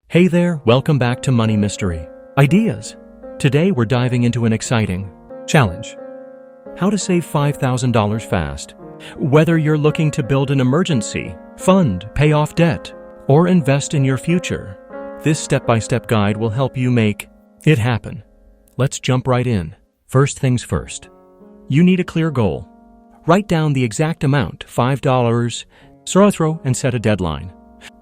Hey there, welcome back to Money Mystery Ideas. Today we're diving into an exciting challenge. How to save $5,000 fast. Whether you're looking to build an emergency, fund, pay off debt, or invest in your future, this step-by-step guide will help you make it happen. Let's jump right in. First things first. You need a clear goal. Write down the exact amount, $5, and set a deadline.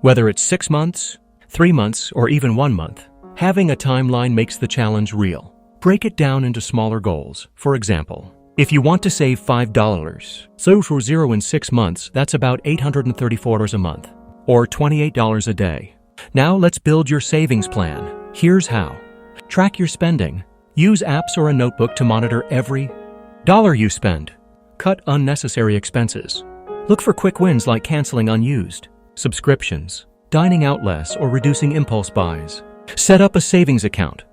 Whether it's 6 months, 3 months, or even 1 month, having a timeline makes the challenge real. Break it down into smaller goals. For example, if you want to save $5, so for 0 in 6 months, that's about $834 a month, or $28 a day. Now let's build your savings plan. Here's how. Track your spending. Use apps or a notebook to monitor every dollar you spend. Cut unnecessary expenses. Look for quick wins like canceling unused subscriptions, dining out less, or reducing impulse buys. Set up a savings account.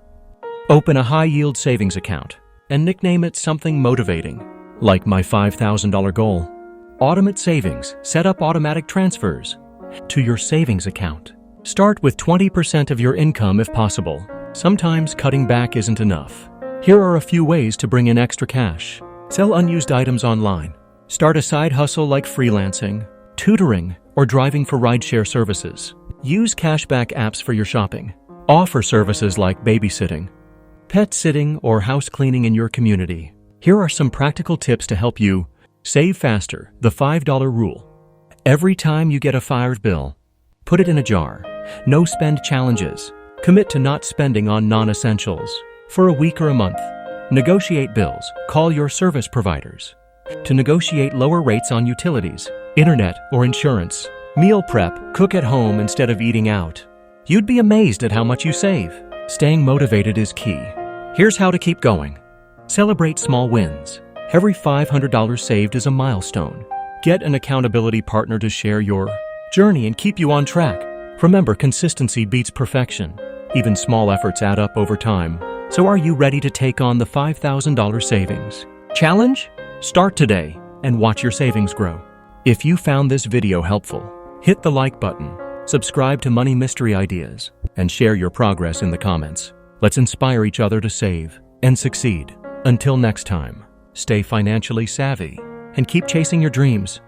Open a high-yield savings account and nickname it something motivating, like my $5,000 goal. Automate savings. Set up automatic transfers to your savings account. Start with 20% of your income if possible. Sometimes cutting back isn't enough. Here are a few ways to bring in extra cash. Sell unused items online. Start a side hustle like freelancing, tutoring, or driving for rideshare services. Use cashback apps for your shopping. Offer services like babysitting, pet sitting, or house cleaning in your community. Here are some practical tips to help you save faster. The $5 rule. Every time you get a $5 bill, put it in a jar. No spend challenges. Commit to not spending on non-essentials for a week or a month. Negotiate bills. Call your service providers to negotiate lower rates on utilities, internet, or insurance. Meal prep. Cook at home instead of eating out. You'd be amazed at how much you save. Staying motivated is key. Here's how to keep going. Celebrate small wins. Every $500 saved is a milestone. Get an accountability partner to share your journey and keep you on track. Remember, consistency beats perfection. Even small efforts add up over time. So are you ready to take on the $5,000 savings challenge? Start today and watch your savings grow. If you found this video helpful, hit the like button, subscribe to Money Mystery Ideas, and share your progress in the comments. Let's inspire each other to save and succeed. Until next time, stay financially savvy and keep chasing your dreams.